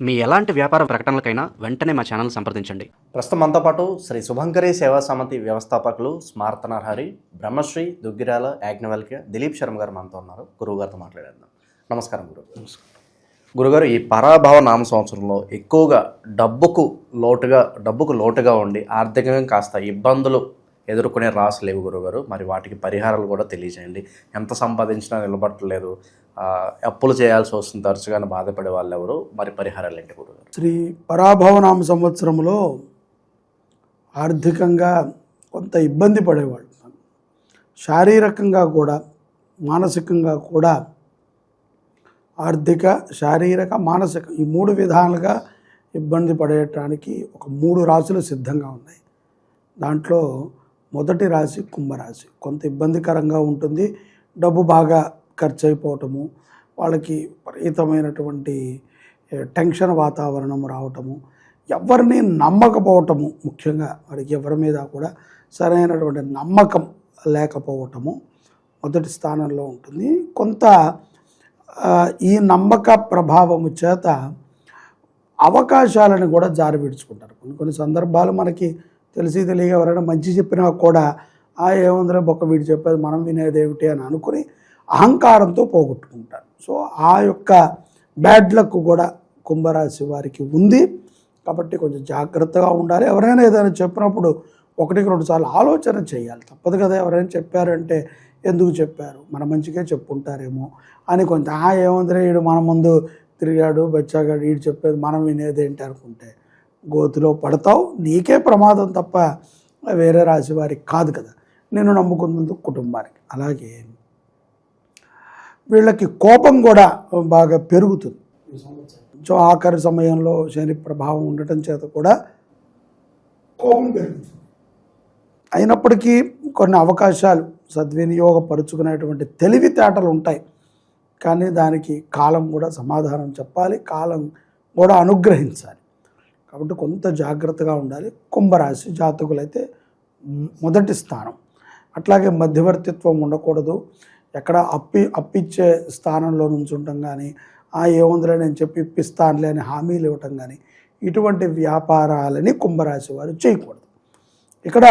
మీ ఎలాంటి వ్యాపార ప్రకటనలకైనా వెంటనే మా ఛానల్ సంప్రదించండి. ప్రస్తుతం మనతో పాటు శ్రీ శుభంకరి సేవా సమితి వ్యవస్థాపకులు స్మార్త నరహరి, బ్రహ్మశ్రీ దుగ్గిరాల యాజ్ఞవల్క్య దిలీప్ శర్మ గారు మనతో ఉన్నారు. గురువు గారితో మాట్లాడేద్దాం. నమస్కారం గురువు. గురుగారు, ఈ పరాభవ నామ సంవత్సరంలో ఎక్కువగా డబ్బుకు లోటుగా ఉండి ఆర్థికంగా కాస్త ఇబ్బందులు ఎదుర్కొనే రాసు లేవు గురుగారు. మరి వాటికి పరిహారాలు కూడా తెలియజేయండి. ఎంత సంపాదించినా నిలబట్టలేదు, అప్పులు చేయాల్సి వస్తుంది, తరచుగానే బాధపడే వాళ్ళు ఎవరు, మరి పరిహారాలు ఏంటి గురుగారు? శ్రీ పరాభవనామ సంవత్సరంలో ఆర్థికంగా కొంత ఇబ్బంది పడేవాళ్ళు, శారీరకంగా కూడా మానసికంగా కూడా. ఆర్థిక, శారీరక, మానసిక ఈ 3 విధాలుగా ఇబ్బంది పడేయటానికి ఒక 3 రాశులు సిద్ధంగా ఉన్నాయి. దాంట్లో మొదటి రాశి కుంభరాశి. కొంత ఇబ్బందికరంగా ఉంటుంది. డబ్బు బాగా ఖర్చు అయిపోవటము, వాళ్ళకి విపరీతమైనటువంటి టెన్షన్ వాతావరణం రావటము, ఎవరిని నమ్మకపోవటము, ముఖ్యంగా వాడికి ఎవరి మీద కూడా సరైనటువంటి నమ్మకం లేకపోవటము మొదటి స్థానంలో ఉంటుంది. కొంత ఈ నమ్మక ప్రభావము చేత అవకాశాలను కూడా జారి విడుచుకుంటారు. కొన్ని సందర్భాలు మనకి తెలియక ఎవరైనా మంచి చెప్పినా కూడా ఏముందిలే బొక్క వీడు చెప్పేది మనం వినేదేమిటి అని అనుకుని అహంకారంతో పోగొట్టుకుంటారు. సో ఆ యొక్క బ్యాడ్ లక్ కూడా కుంభరాశి వారికి ఉంది. కాబట్టి కొంచెం జాగ్రత్తగా ఉండాలి. ఎవరైనా ఏదైనా చెప్పినప్పుడు 1-2 సార్లు ఆలోచన చేయాలి. తప్పదు కదా, ఎవరైనా చెప్పారంటే ఎందుకు చెప్పారు, మన మంచిగా చెప్పుంటారేమో అని కొంత ఏముందిలే వీడు మన ముందు తిరిగాడు బచ్చాగాడు వీడు చెప్పేది మనం వినేదేంటి అనుకుంటే గోతిలో పడతావు. నీకే ప్రమాదం తప్ప వేరే రాశి వారికి కాదు కదా, నేను నమ్ముకున్నందుకు కుటుంబానికి. అలాగే వీళ్ళకి కోపం కూడా బాగా పెరుగుతుంది. సో ఆఖరి సమయంలో శని ప్రభావం ఉండటం చేత కూడా కోపం పెరుగుతుంది. అయినప్పటికీ కొన్ని అవకాశాలు సద్వినియోగపరుచుకునేటువంటి తెలివితేటలు ఉంటాయి. కానీ దానికి కాలం కూడా సమాధానం చెప్పాలి, కాలం కూడా అనుగ్రహించాలి. కాబట్టి కొంత జాగ్రత్తగా ఉండాలి. కుంభరాశి జాతకులైతే మొదటి స్థానం. అట్లాగే మధ్యవర్తిత్వం ఉండకూడదు. ఎక్కడ అప్పిచ్చే స్థానంలో నుంచి ఉండటం కానీ, ఏముందిలే నేను చెప్పి ఇప్పిస్తానులే అని హామీలు ఇవ్వటం కానీ, ఇటువంటి వ్యాపారాలని కుంభరాశి వారు చేయకూడదు. ఇక్కడ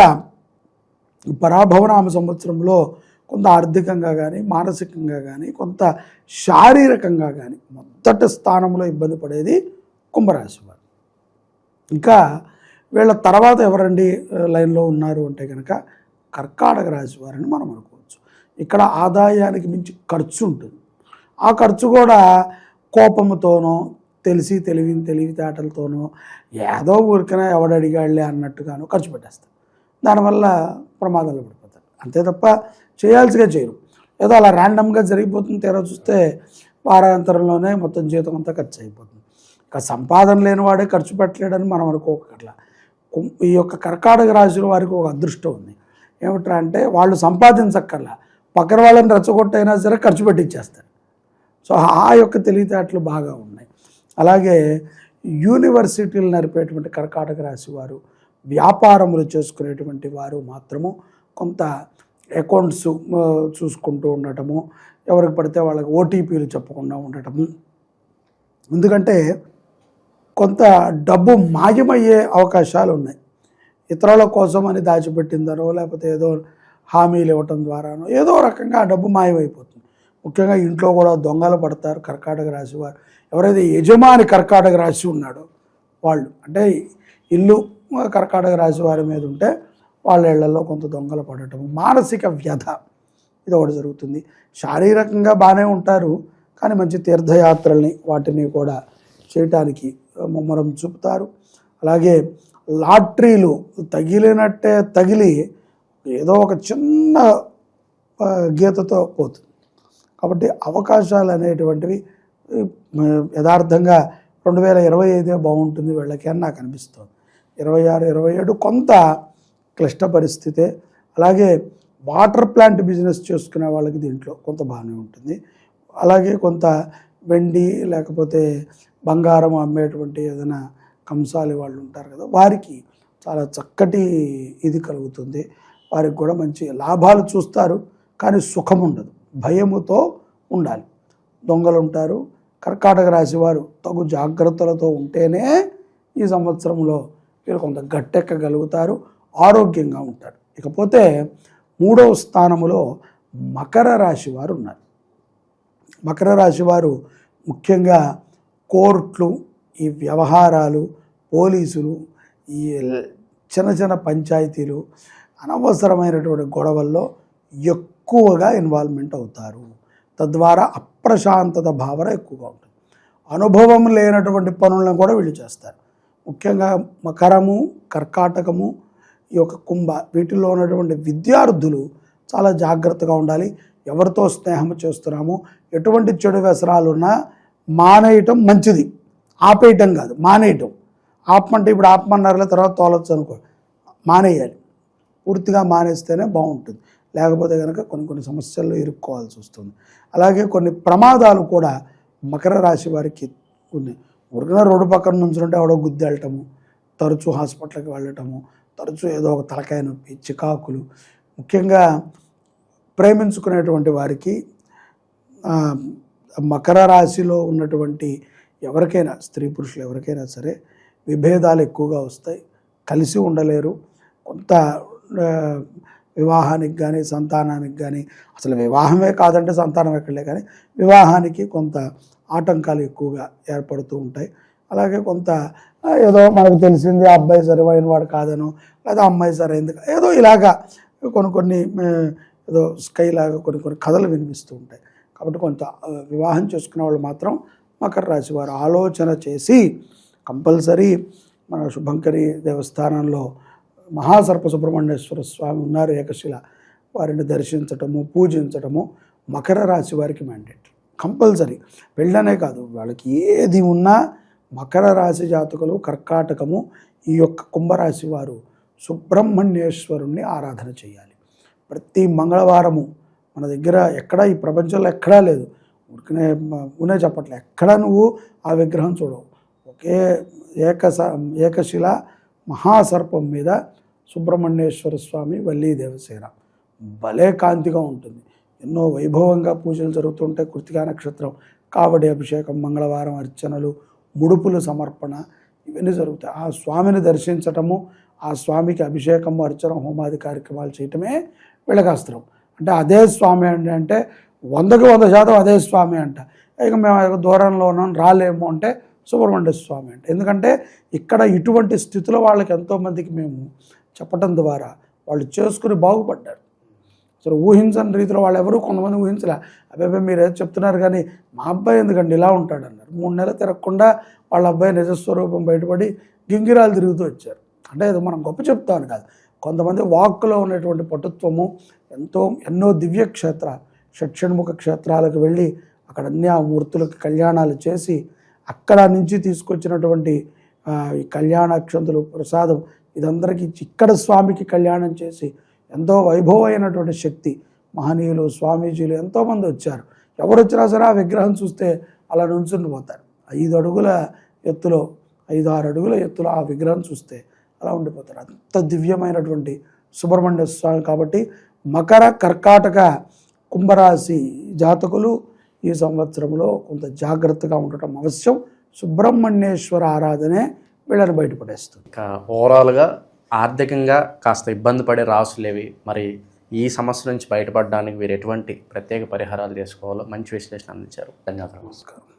పరాభవనామ సంవత్సరంలో కొంత ఆర్థికంగా కానీ, మానసికంగా కానీ, కొంత శారీరకంగా కానీ మొదటి స్థానంలో ఇబ్బంది పడేది కుంభరాశి వారు. ఇంకా వీళ్ళ తర్వాత ఎవరండి లైన్లో ఉన్నారు అంటే కనుక కర్కాటక రాశి వారని మనం అనుకోవచ్చు. ఇక్కడ ఆదాయానికి మించి ఖర్చు ఉంటుంది. ఆ ఖర్చు కూడా కోపముతోనో తెలివితేటలతోనో ఏదో ఊరికనే ఎవడడిగాళ్లే అన్నట్టుగానో ఖర్చు పెట్టేస్తారు. దానివల్ల ప్రమాదాలు పడిపోతారు. అంతే తప్ప చేయాల్సిగా చేయరు. ఏదో అలా ర్యాండమ్గా జరిగిపోతుంది. తీరా చూస్తే వారాంతరంలోనే మొత్తం జీతం అంతా ఖర్చు అయిపోతుంది. ఇక సంపాదన లేని వాడే ఖర్చు పెట్టలేడని మనం అనుకోకట్లా. ఈ యొక్క కర్కాటక రాశుల వారికి ఒక అదృష్టం ఉంది. ఏమిట్రా అంటే వాళ్ళు సంపాదించక్కర్లా, పక్కన వాళ్ళని రెచ్చగొట్టైనా సరే ఖర్చు పెట్టించేస్తారు. సో ఆ యొక్క తెలివితేటలు బాగా ఉన్నాయి. అలాగే యూనివర్సిటీలు నడిపేటువంటి కర్కాటక రాశి వారు, వ్యాపారములు చేసుకునేటువంటి వారు మాత్రము కొంత అకౌంట్స్ చూసుకుంటూ ఉండటము, ఎవరికి పడితే వాళ్ళకి ఓటీపీలు చెప్పకుండా ఉండటము. ఎందుకంటే కొంత డబ్బు మాయమయ్యే అవకాశాలు ఉన్నాయి. ఇతరుల కోసం అని దాచిపెట్టిందనో లేకపోతే ఏదో హామీలు ఇవ్వటం ద్వారానో ఏదో రకంగా ఆ డబ్బు మాయమైపోతుంది. ముఖ్యంగా ఇంట్లో కూడా దొంగలు పడతారు కర్కాటక రాశి వారు. ఎవరైతే యజమాని కర్కాటక రాశి ఉన్నాడో వాళ్ళు, అంటే ఇల్లు కర్కాటక రాశి వారి మీద ఉంటే వాళ్ళ ఇళ్లలో కొంత దొంగలు పడటం, మానసిక వ్యధ ఇది ఒకటి జరుగుతుంది. శారీరకంగా బాగానే ఉంటారు, కానీ మంచి తీర్థయాత్రల్ని వాటిని కూడా చేయటానికి ముమ్మరం చూపుతారు. అలాగే లాటరీలు తగిలినట్టే తగిలి ఏదో ఒక చిన్న గీతతో పోతుంది. కాబట్టి అవకాశాలు అనేటువంటివి యథార్థంగా 2025 బాగుంటుంది వీళ్ళకి అని నాకు అనిపిస్తుంది. 26, 27 కొంత క్లిష్ట పరిస్థితే. అలాగే వాటర్ ప్లాంట్ బిజినెస్ చేసుకునే వాళ్ళకి దీంట్లో కొంత బాగానే ఉంటుంది. అలాగే కొంత వెండి లేకపోతే బంగారం అమ్మేటువంటి ఏదైనా కంసాలి వాళ్ళు ఉంటారు కదా, వారికి చాలా చక్కటి ఇది కలుగుతుంది. వారికి కూడా మంచి లాభాలు చూస్తారు, కానీ సుఖం ఉండదు. భయముతో ఉండాలి. దొంగలు ఉంటారు, కర్కాటక రాశి వారు తగు జాగ్రత్తలతో ఉంటేనే ఈ సంవత్సరంలో వీరు కొంత గట్టెక్కగలుగుతారు, ఆరోగ్యంగా ఉంటారు. ఇకపోతే 3వ స్థానములో మకర రాశి వారు ఉన్నారు. మకర రాశి వారు ముఖ్యంగా కోర్టులు, ఈ వ్యవహారాలు, పోలీసులు, ఈ చిన్న చిన్న పంచాయతీలు, అనవసరమైనటువంటి గొడవల్లో ఎక్కువగా ఇన్వాల్వ్మెంట్ అవుతారు. తద్వారా అప్రశాంతత భావన ఎక్కువగా ఉంటుంది. అనుభవం లేనటువంటి పనులను కూడా వీళ్ళు చేస్తారు. ముఖ్యంగా మకరము, కర్కాటకము, ఈ యొక్క కుంభ, వీటిల్లో ఉన్నటువంటి విద్యార్థులు చాలా జాగ్రత్తగా ఉండాలి. ఎవరితో స్నేహం చేస్తున్నాము, ఎటువంటి చెడు వ్యసనాలు ఉన్నా మానేయటం మంచిది, ఆపేయటం కాదు, మానేయటం. ఆపమంటే ఇప్పుడు ఆపమన్నారులే తర్వాత తోలొచ్చు అనుకో, మానేయాలి. పూర్తిగా మానేస్తేనే బాగుంటుంది. లేకపోతే కనుక కొన్ని సమస్యల్లో ఇరుక్కోవాల్సి వస్తుంది. అలాగే కొన్ని ప్రమాదాలు కూడా మకర రాశి వారికి ఉన్నాయి. ఊరికనే రోడ్డు పక్కన నుంచుంటే ఎవడో గుద్ది వెళ్ళటము, తరచూ హాస్పిటల్కి వెళ్ళటము, తరచూ ఏదో ఒక తలకాయ నొప్పి, చికాకులు. ముఖ్యంగా ప్రేమించుకునేటువంటి వారికి మకర రాశిలో ఉన్నటువంటి ఎవరికైనా, స్త్రీ పురుషులు ఎవరికైనా సరే విభేదాలు ఎక్కువగా వస్తాయి, కలిసి ఉండలేరు. కొంత వివాహానికి కానీ సంతానానికి కానీ, అసలు వివాహమే కాదంటే సంతానం ఎక్కడలే, కానీ వివాహానికి కొంత ఆటంకాలు ఎక్కువగా ఏర్పడుతూ ఉంటాయి. అలాగే కొంత ఏదో మనకు తెలిసింది అబ్బాయి సరిపోయిన వాడు కాదనో, లేదా అమ్మాయి సరైంది ఏదో ఇలాగా కొన్ని ఏదో స్కైలాగా కొన్ని కథలు వినిపిస్తూ ఉంటాయి. కాబట్టి కొంత వివాహం చేసుకునే వాళ్ళు మాత్రం మకర రాశి వారు ఆలోచన చేసి కంపల్సరీ మన శుభంకరి దేవస్థానంలో మహాసర్ప సుబ్రహ్మణ్యేశ్వర స్వామి ఉన్నారు, ఏకశిల, వారిని దర్శించటము, పూజించటము మకర రాశి వారికి మ్యాండేట్ కంపల్సరీ. వెళ్ళనే కాదు, వాళ్ళకి ఏది ఉన్నా మకర రాశి జాతకులు, కర్కాటకము, ఈ యొక్క కుంభరాశి వారు సుబ్రహ్మణ్యేశ్వరుణ్ణి ఆరాధన చేయాలి. ప్రతి మంగళవారము మన దగ్గర ఎక్కడా, ఈ ప్రపంచంలో ఎక్కడా లేదు, ఊనే చెప్పట్లే, ఎక్కడా నువ్వు ఆ విగ్రహం చూడవు. ఒకే ఏకశిల మహాసర్పం మీద సుబ్రహ్మణ్యేశ్వర స్వామి, వల్లీ దేవసేన, భలే కాంతిగా ఉంటుంది. ఎన్నో వైభవంగా పూజలు జరుగుతుంటాయి. కృతికా నక్షత్రం, కావడి అభిషేకం, మంగళవారం అర్చనలు, ముడుపుల సమర్పణ, ఇవన్నీ జరుగుతాయి. ఆ స్వామిని దర్శించటము, ఆ స్వామికి అభిషేకము, అర్చన, హోమాది కార్యక్రమాలు చేయటమే వీళ్ళకాస్త్రం. అంటే అదే స్వామి అంటే 100కి 100% అదే స్వామి అంట. ఇక మేము దూరంలో ఉన్నాం రాలేము అంటే సుబ్రహ్మణ్య స్వామి అంటే. ఎందుకంటే ఇక్కడ ఇటువంటి స్థితిలో వాళ్ళకి ఎంతోమందికి మేము చెప్పటం ద్వారా వాళ్ళు చేసుకుని బాగుపడ్డారు. అసలు ఊహించని రీతిలో వాళ్ళు ఎవరు, కొంతమంది ఊహించలే, అబ్బాయి మీరు ఏదో చెప్తున్నారు కానీ మా అబ్బాయి ఎందుకండి ఇలా ఉంటాడు అన్నారు. 3 నెలలు తిరగకుండా వాళ్ళ అబ్బాయి నిజస్వరూపం బయటపడి గింగిరాలు తిరుగుతూ వచ్చారు. అంటే ఇది మనం గొప్ప చెప్తాను కాదు, కొంతమంది వాక్కులో ఉన్నటువంటి పటుత్వము, ఎన్నో దివ్య క్షేత్రాలు, షట్షణ్ముఖ క్షేత్రాలకు వెళ్ళి అక్కడ అన్ని ఆ మూర్తులకు కళ్యాణాలు చేసి అక్కడ నుంచి తీసుకొచ్చినటువంటి ఈ కళ్యాణాక్షంతులు, ప్రసాదం ఇదందరికీ ఇక్కడ స్వామికి కళ్యాణం చేసి ఎంతో వైభవమైనటువంటి శక్తి, మహనీయులు, స్వామీజీలు ఎంతోమంది వచ్చారు. ఎవరు వచ్చినా సరే ఆ విగ్రహం చూస్తే అలా నుంచుని పోతారు. 5 అడుగుల ఎత్తులో, 5-6 అడుగుల ఎత్తులో ఆ విగ్రహం చూస్తే అలా ఉండిపోతారు. అంత దివ్యమైనటువంటి సుబ్రహ్మణ్య స్వామి. కాబట్టి మకర, కర్కాటక, కుంభరాశి జాతకులు ఈ సంవత్సరంలో కొంత జాగ్రత్తగా ఉండటం అవశ్యం. సుబ్రహ్మణ్యేశ్వర ఆరాధనే వీళ్ళని బయటపడేస్తుంది. ఇంకా ఓవరాల్గా ఆర్థికంగా కాస్త ఇబ్బంది పడే రాసులేవి, మరి ఈ సమస్య నుంచి బయటపడడానికి వీరు ఎటువంటి ప్రత్యేక పరిహారాలు చేసుకోవాలో మంచి విశ్లేషణ అందించారు. ధన్యవాదాలు. నమస్కారం.